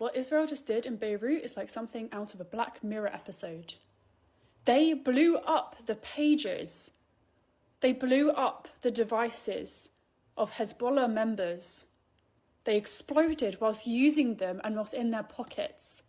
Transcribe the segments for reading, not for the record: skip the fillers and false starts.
What Israel just did in Beirut is like something out of a Black Mirror episode. They blew up the pages. They blew up the devices of Hezbollah members. They exploded whilst using them and whilst in their pockets.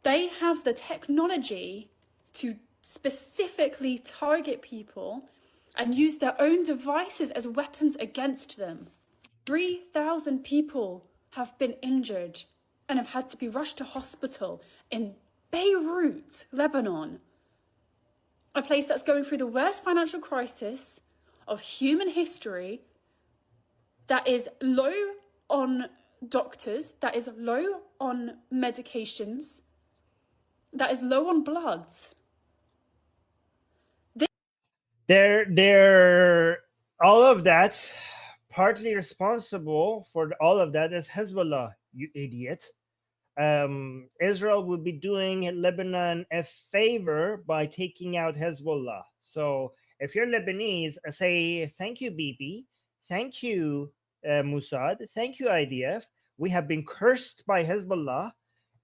They have the technology to specifically target people and use their own devices as weapons against them. 3,000 people have been injured and have had to be rushed to hospital in Beirut, Lebanon, a place that's going through the worst financial crisis of human history, that is low on doctors, that is low on medications, that is low on blood. They're all of that, partly responsible for all of that is Hezbollah, you idiot. Israel would be doing Lebanon a favor by taking out Hezbollah. So if you're Lebanese, say thank you, Bibi, thank you, Mossad, thank you, IDF. We have been cursed by Hezbollah,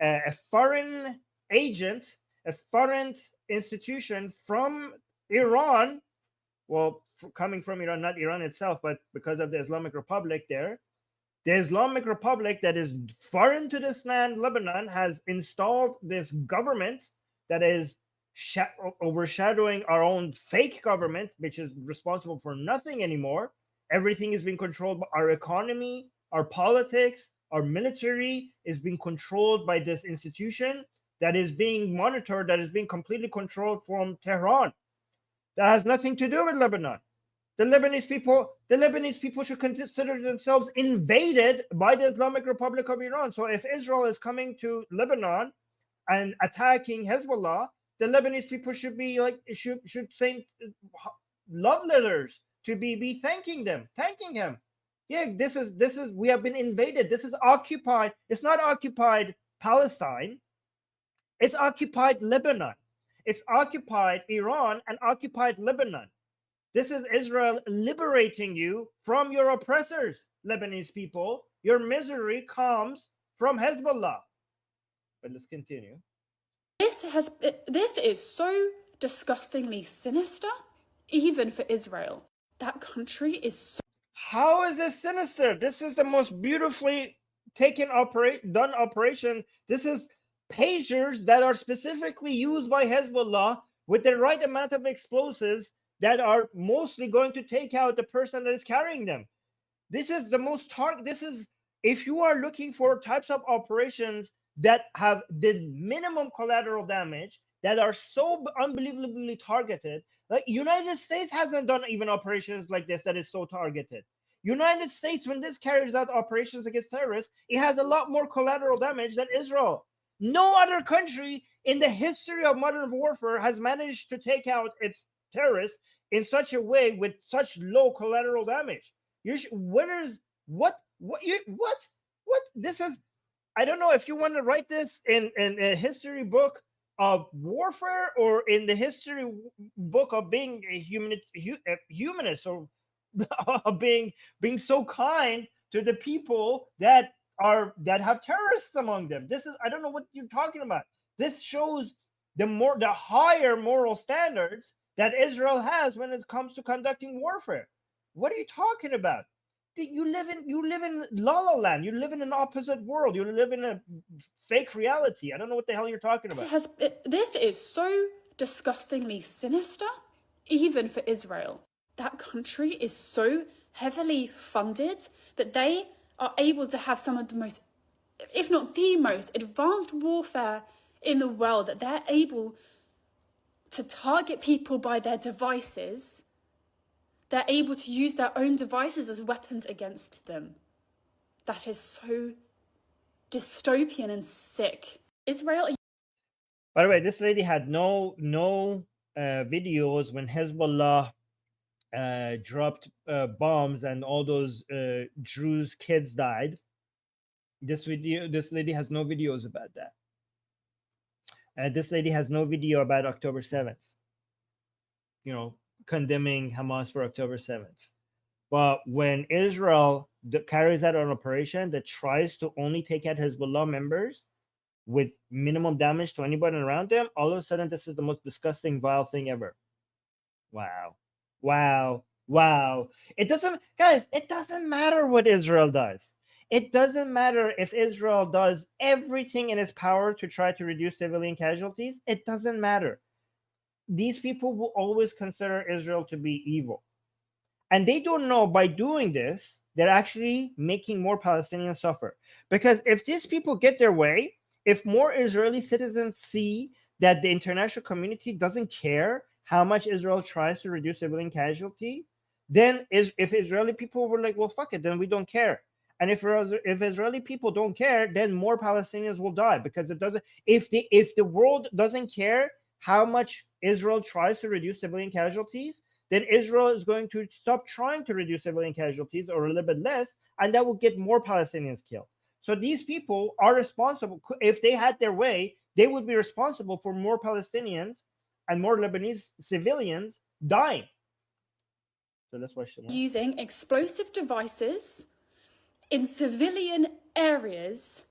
a foreign agent, a foreign institution from Iran. Well, coming from Iran, not Iran itself, but because of the Islamic Republic there. The Islamic Republic that is foreign to this land, Lebanon, has installed this government that is overshadowing our own fake government, which is responsible for nothing anymore. Everything is being controlled by our economy, our politics, our military is being controlled by this institution that is being monitored, that is being completely controlled from Tehran. That has nothing to do with Lebanon. The Lebanese people should consider themselves invaded by the Islamic Republic of Iran. So if Israel is coming to Lebanon and attacking Hezbollah, the Lebanese people should be like should think love letters to be thanking him. Yeah, this is we have been invaded. This is occupied. It's not occupied Palestine. It's occupied Lebanon. It's occupied Iran and occupied Lebanon. This is Israel liberating you from your oppressors, Lebanese people. Your misery comes from Hezbollah. But let's continue. This is so disgustingly sinister, even for Israel. That country is so... How is this sinister? This is the most beautifully done operation. This is pagers that are specifically used by Hezbollah with the right amount of explosives that are mostly going to take out the person that is carrying them. This is the most this is, if you are looking for types of operations that have the minimum collateral damage, that are so unbelievably targeted, like United States hasn't done even operations like this that is so targeted. United States, when this carries out operations against terrorists, it has a lot more collateral damage than Israel. No other country in the history of modern warfare has managed to take out its terrorists in such a way with such low collateral damage. What this is? I don't know if you want to write this in a history book of warfare or in the history book of being a humanist or being so kind to the people that have terrorists among them. This is, I don't know what you're talking about. This shows the higher moral standards that Israel has when it comes to conducting warfare. What are you talking about? You live in La La Land. You live in an opposite world. You live in a fake reality. I don't know what the hell you're talking about. This is so disgustingly sinister, even for Israel. That country is so heavily funded that they are able to have some of the most, if not the most, advanced warfare in the world, that they're able to target people by their devices. They're able to use their own devices as weapons against them. That is so dystopian and sick. Israel... By the way, this lady had no videos when Hezbollah dropped bombs and all those Druze kids died. This lady has no videos about that. This lady has no video about October 7th. Condemning Hamas for October 7th. But when Israel carries out an operation that tries to only take out Hezbollah members with minimum damage to anybody around them, all of a sudden this is the most disgusting, vile thing ever. Wow. Wow. Wow. It doesn't, guys, it doesn't matter what Israel does. It doesn't matter if Israel does everything in its power to try to reduce civilian casualties. It doesn't matter. These people will always consider Israel to be evil. And they don't know by doing this, they're actually making more Palestinians suffer. Because if these people get their way, if more Israeli citizens see that the international community doesn't care how much Israel tries to reduce civilian casualty, then if Israeli people were like, well, fuck it, then we don't care. And if Israeli people don't care, then more Palestinians will die, because it doesn't. If the world doesn't care how much Israel tries to reduce civilian casualties, then Israel is going to stop trying to reduce civilian casualties, or a little bit less, and that will get more Palestinians killed. So these people are responsible. If they had their way, they would be responsible for more Palestinians and more Lebanese civilians dying. So that's why using explosive devices in civilian areas.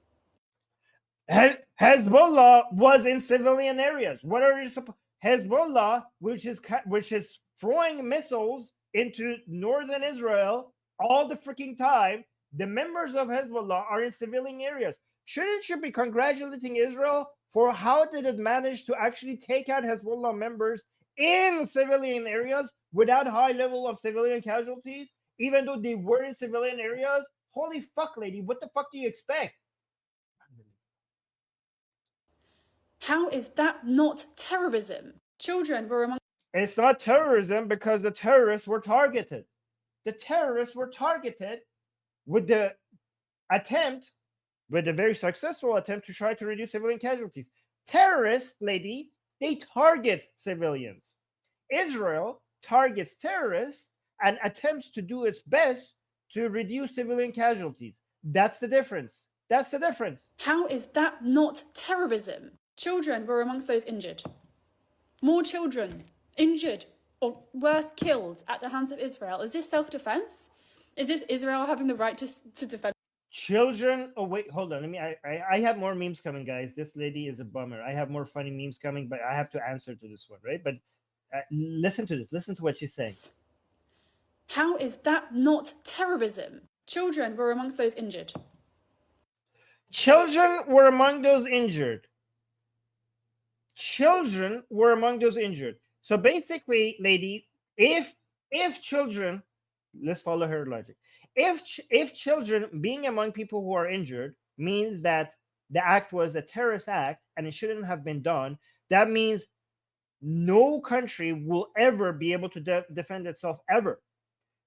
Hezbollah was in civilian areas. What are you supposed? Hezbollah, which is throwing missiles into northern Israel all the freaking time. The members of Hezbollah are in civilian areas. Shouldn't you be congratulating Israel for how did it manage to actually take out Hezbollah members in civilian areas without high level of civilian casualties, even though they were in civilian areas? Holy fuck, lady, what the fuck do you expect? How is that not terrorism? Children were among. It's not terrorism because the terrorists were targeted. The terrorists were targeted with the attempt, with a very successful attempt to try to reduce civilian casualties. Terrorists, lady, they target civilians. Israel targets terrorists and attempts to do its best to reduce civilian casualties. That's the difference. That's the difference. How is that not terrorism? Children were amongst those injured. More children injured or worse, killed at the hands of Israel. Is this self-defense? Is this Israel having the right to defend? Children. Oh wait, hold on. I have more memes coming, guys. This lady is a bummer. I have more funny memes coming, but I have to answer to this one, right? But listen to this. Listen to what she's saying. How is that not terrorism? Children were amongst those injured. Children were among those injured. Children were among those injured. So basically, lady, if children, let's follow her logic. If children being among people who are injured means that the act was a terrorist act and it shouldn't have been done, that means no country will ever be able to defend itself ever.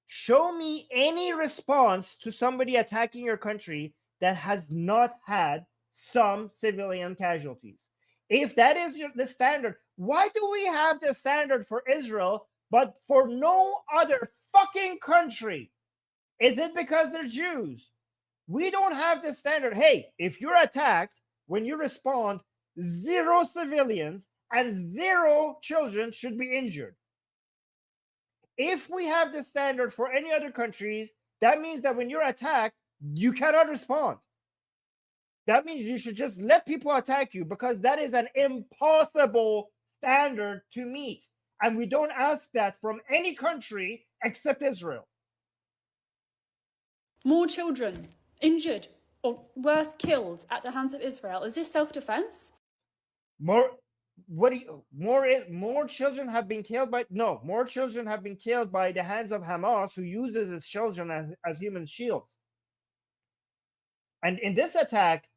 Show me any response to somebody attacking your country that has not had some civilian casualties. If that is the standard, why do we have the standard for Israel but for no other fucking country? Is it because they're Jews? We don't have the standard. Hey, if you're attacked, when you respond, 0 civilians and 0 children should be injured. If we have the standard for any other countries, that means that when you're attacked, you cannot respond. That means you should just let people attack you, because that is an impossible standard to meet. And we don't ask that from any country except Israel. More children injured or worse, killed at the hands of Israel. Is this self-defense? More children have been killed by more children have been killed by the hands of Hamas, who uses its children as human shields. And in this attack,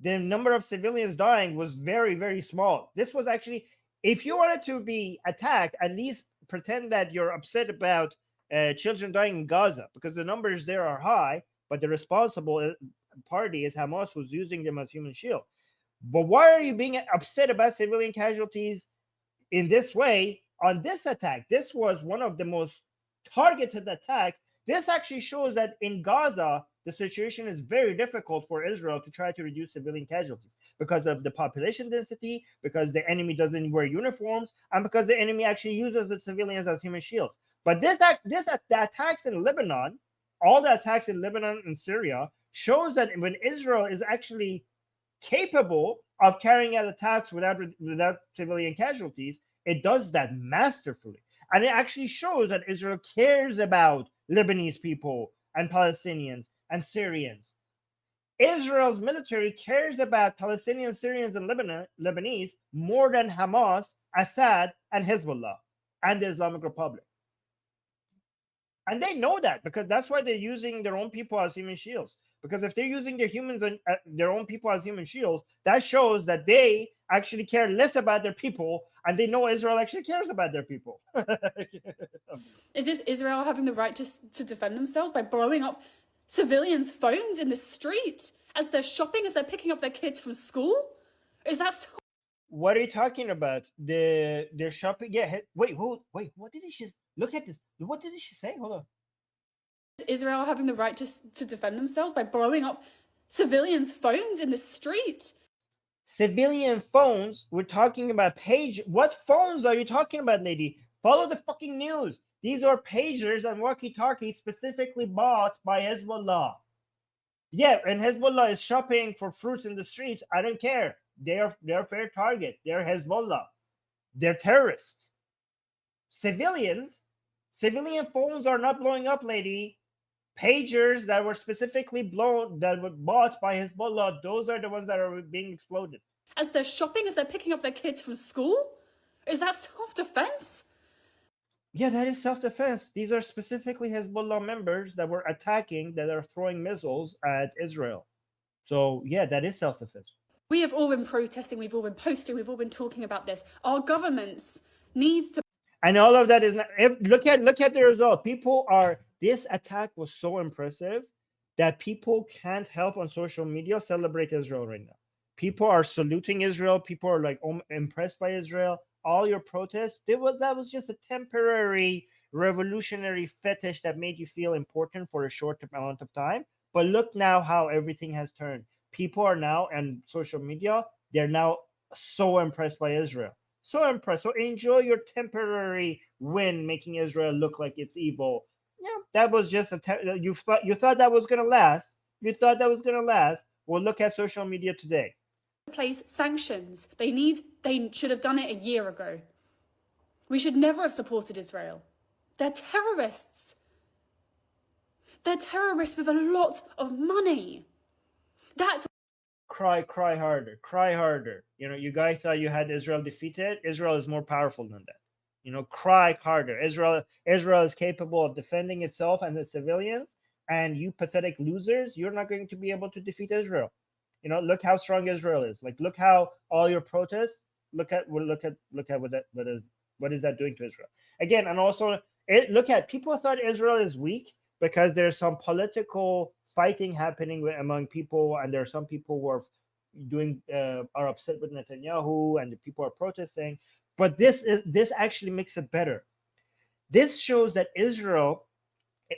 the number of civilians dying was very, very small. This was actually, if you wanted to be attacked, at least pretend that you're upset about children dying in Gaza, because the numbers there are high, but the responsible party is Hamas, who's using them as human shield. But why are you being upset about civilian casualties in this way on this attack? This was one of the most targeted attacks. This actually shows that in Gaza, the situation is very difficult for Israel to try to reduce civilian casualties because of the population density, because the enemy doesn't wear uniforms, and because the enemy actually uses the civilians as human shields. But the attacks in Lebanon, all the attacks in Lebanon and Syria, shows that when Israel is actually capable of carrying out attacks without civilian casualties, it does that masterfully. And it actually shows that Israel cares about Lebanese people and Palestinians and Syrians. Israel's military cares about Palestinians, Syrians, and Lebanese more than Hamas, Assad, and Hezbollah, and the Islamic Republic. And they know that, because that's why they're using their own people as human shields. Because if they're using their humans and their own people as human shields, that shows that they actually care less about their people, and they know Israel actually cares about their people. Is this Israel having the right to defend themselves by blowing up civilians' phones in the street as they're shopping, as they're picking up their kids from school? Is that so? What are you talking about? They're shopping? Yeah. Wait. What did she? Look at this. What did she say? Hold on. Is Israel having the right to defend themselves by blowing up civilians' phones in the street? Civilian phones? We're talking about What phones are you talking about, lady? Follow the fucking news. These are pagers and walkie-talkies specifically bought by Hezbollah. Yeah, and Hezbollah is shopping for fruits in the streets. I don't care. They're a fair target. They're Hezbollah. They're terrorists. Civilian phones are not blowing up, lady. Pagers that were specifically that were bought by Hezbollah, those are the ones that are being exploded. As they're shopping, as they're picking up their kids from school? Is that self-defense? Yeah, that is self-defense. These are specifically Hezbollah members that were attacking, that are throwing missiles at Israel. So yeah, that is self-defense. We have all been protesting, we've all been posting, we've all been talking about this. Our governments need to... And all of that is not... Look at the result. This attack was so impressive that people can't help on social media celebrate Israel right now. People are saluting Israel. People are like impressed by Israel. All your protests, that was just a temporary revolutionary fetish that made you feel important for a short amount of time. But look now how everything has turned. People are now, and social media, they're now so impressed by Israel. So impressed. So enjoy your temporary win, making Israel look like it's evil. Yeah, that was just you thought that was gonna last. You thought that was gonna last. Well, look at social media today. Place sanctions. They should have done it a year ago. We should never have supported Israel. They're terrorists. They're terrorists with a lot of money. That's... Cry harder, cry harder. You guys thought you had Israel defeated. Israel is more powerful than that. Cry harder. Israel is capable of defending itself and the civilians, and you pathetic losers, you're not going to be able to defeat Israel. Look how strong Israel is. Like, look how all your protests. Look at what is that doing to Israel again? And also, look at people thought Israel is weak because there's some political fighting happening among people, and there are some people who are upset with Netanyahu, and the people are protesting. But this actually makes it better. This shows that Israel,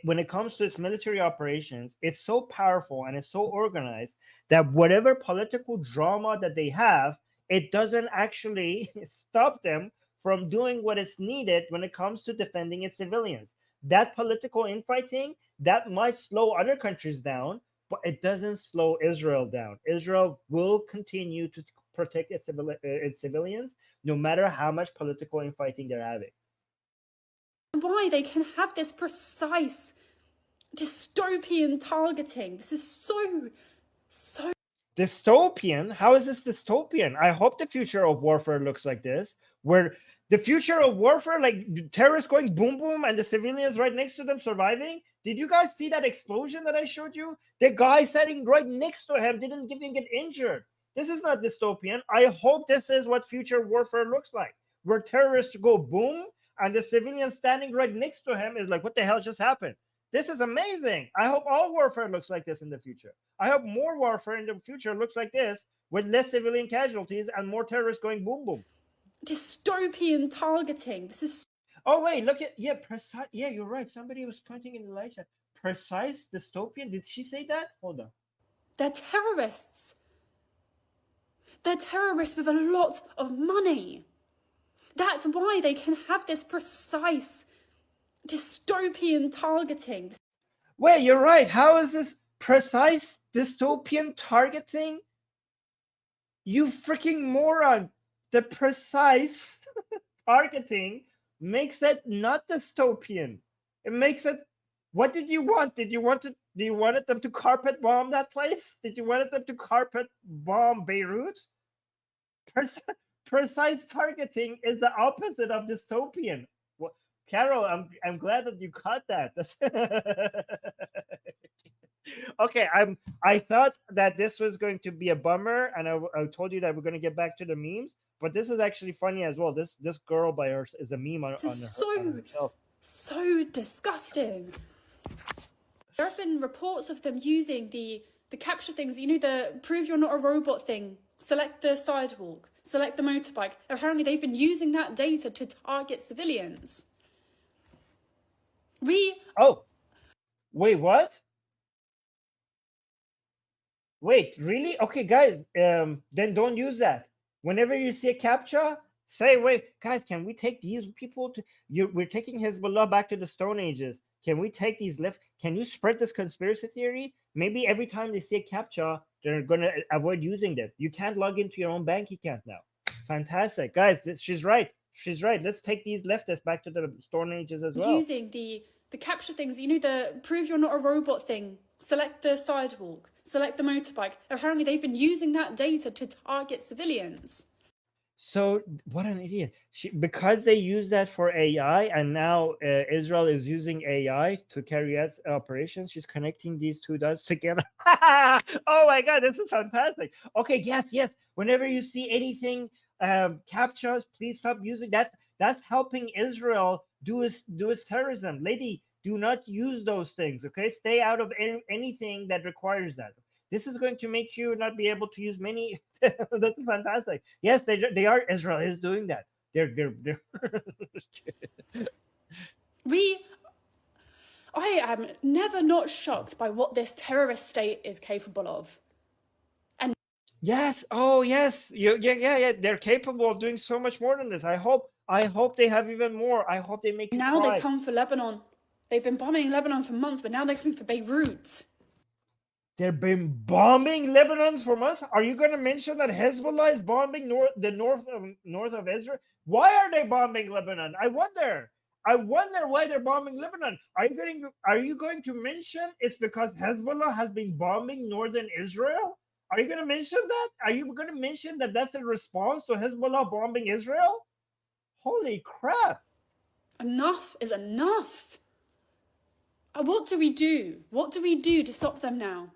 when it comes to its military operations, it's so powerful and it's so organized that whatever political drama that they have, it doesn't actually stop them from doing what is needed when it comes to defending its civilians. That political infighting, that might slow other countries down, but it doesn't slow Israel down. Israel will continue to protect its civilians, no matter how much political infighting they're having. Why they can have this precise dystopian targeting. This is so dystopian. How is this dystopian? I hope the future of warfare looks like this, where the future of warfare, like terrorists going boom boom and the civilians right next to them surviving. Did you guys see that explosion that I showed you? The guy sitting right next to him didn't even get injured. This is not dystopian. I hope this is what future warfare looks like, where terrorists go boom and the civilian standing right next to him is like, what the hell just happened? This is amazing. I hope all warfare looks like this in the future. I hope more warfare in the future looks like this, with less civilian casualties and more terrorists going boom boom. Dystopian targeting. This is... Oh wait, look at precise. Yeah, you're right. Somebody was pointing in the light chat. Precise dystopian. Did she say that? Hold on. They're terrorists. They're terrorists with a lot of money. That's why they can have this precise dystopian targeting. Wait, you're right. How is this precise dystopian targeting? You freaking moron. The precise targeting makes it not dystopian. It makes it. What did you want? Did you wanted them to carpet bomb that place? Did you wanted them to carpet bomb Beirut? Precise targeting is the opposite of dystopian. Well, Carol, I'm glad that you caught that. Okay, I thought that this was going to be a bummer, and I told you that we're going to get back to the memes, but this is actually funny as well. This girl by her is a meme on herself. So disgusting. There have been reports of them using the capture things, the prove you're not a robot thing. Select the sidewalk, select the motorbike. Apparently they've been using that data to target civilians. Oh, wait, what? Wait, really? Okay, guys, then don't use that. Whenever you see a captcha, say, wait, guys, can we take these people to we're taking Hezbollah back to the Stone Ages. Can we take these left? Can you spread this conspiracy theory? Maybe every time they see a captcha, they're gonna avoid using them. You can't log into your own bank account now. Fantastic. Guys, she's right. She's right. Let's take these leftists back to the Stone Ages as well. Using the capture things, the prove you're not a robot thing. Select the sidewalk, select the motorbike. Apparently they've been using that data to target civilians. So what an idiot. Because they use that for AI, and now Israel is using AI to carry out operations, she's connecting these two dots together. Oh my God, this is fantastic. Okay, yes. Whenever you see anything captures, please stop using that. That's helping Israel do its terrorism. Lady, do not use those things, okay? Stay out of anything that requires that. This is going to make you not be able to use many. That's fantastic. Yes, they are. Israel is doing that. They're I am never not shocked by what this terrorist state is capable of. And yes, oh yes, yeah. They're capable of doing so much more than this. I hope they have even more. I hope they make you now cry. They've come for Lebanon. They've been bombing Lebanon for months, but now they're coming for Beirut. They've been bombing Lebanon for months. Are you going to mention that Hezbollah is bombing the north of Israel? Why are they bombing Lebanon? I wonder why they're bombing Lebanon. Are you going to mention it's because Hezbollah has been bombing northern Israel? Are you going to mention that? Are you going to mention that that's a response to Hezbollah bombing Israel? Holy crap. Enough is enough. What do we do? What do we do to stop them now?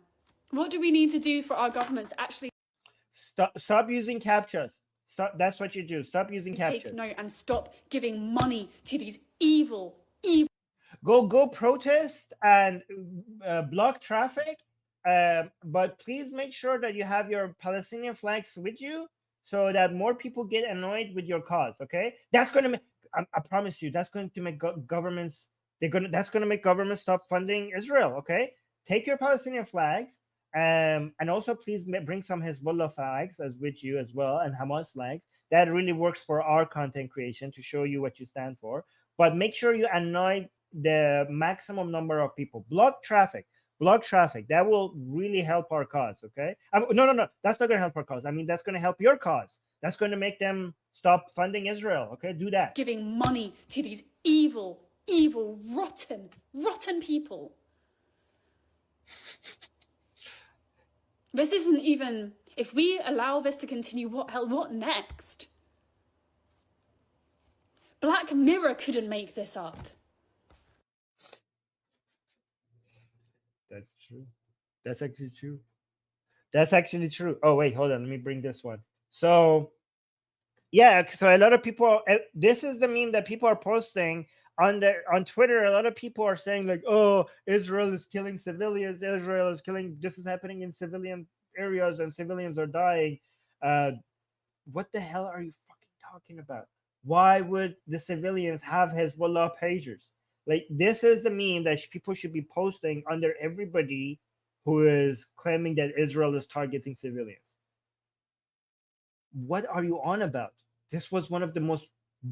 What do we need to do for our governments to actually stop using captchas? Stop. That's what you do. Stop using captchas. Take note and stop giving money to these evil. Go protest and block traffic, but please make sure that you have your Palestinian flags with you, so that more people get annoyed with your cause. Okay, that's going to make. I promise you, that's going to make governments. That's going to make governments stop funding Israel. Okay, take your Palestinian flags. And also please bring some Hezbollah flags as with you as well, and Hamas flags. That really works for our content creation to show you what you stand for. But make sure you annoy the maximum number of people. Block traffic. That will really help our cause. Okay. No. That's not going to help our cause. I mean, that's going to help your cause. That's going to make them stop funding Israel. Okay. Do that. Giving money to these evil, rotten people. This isn't even. If we allow this to continue, what next? Black Mirror couldn't make this up. That's true. That's actually true. Oh, wait, hold on. Let me bring this one. So, yeah, so a lot of people, this is the meme that people are posting on Twitter. A lot of people are saying like, oh, Israel is killing civilians. This is happening in civilian areas and civilians are dying. What the hell are you fucking talking about? Why would the civilians have Hezbollah pagers? Like, this is the meme that people should be posting under everybody who is claiming that Israel is targeting civilians. What are you on about? This was one of the most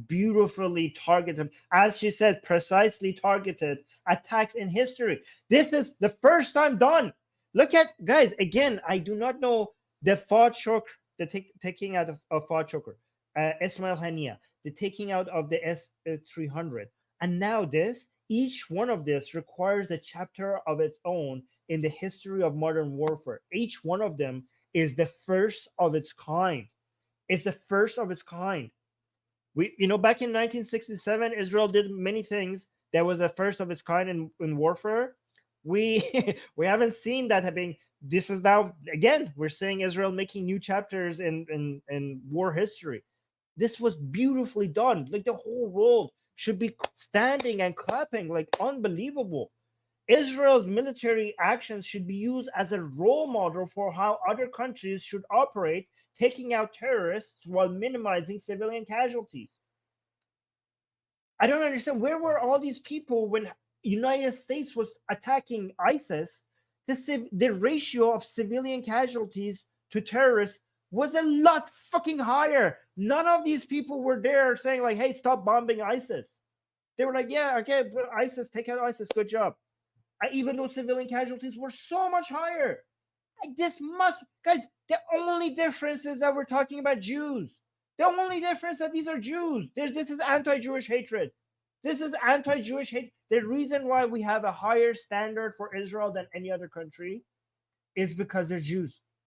beautifully targeted, as she said, precisely targeted attacks in history. This is the first time done. Look at, guys, again, I do not know the Fard Shokr, the taking out of Fard Shokr, Ismail Hania, the taking out of the S-300, and now this. Each one of this requires a chapter of its own in the history of modern warfare. Each one of them is the first of its kind. It's the first of its kind. Back in 1967, Israel did many things that was the first of its kind in warfare. We we haven't seen that happening. This is now, again, we're seeing Israel making new chapters in war history. This was beautifully done. Like, the whole world should be standing and clapping, like, unbelievable. Israel's military actions should be used as a role model for how other countries should operate, taking out terrorists while minimizing civilian casualties. I don't understand, where were all these people when United States was attacking ISIS? The ratio of civilian casualties to terrorists was a lot fucking higher. None of these people were there saying, like, hey, stop bombing ISIS. They were like, yeah, okay, ISIS, take out ISIS, good job. Even though civilian casualties were so much higher. Guys, the only difference is that we're talking about Jews. The only difference that these are Jews. This is anti-Jewish hatred. This is anti-Jewish hate. The reason why we have a higher standard for Israel than any other country is because they're Jews.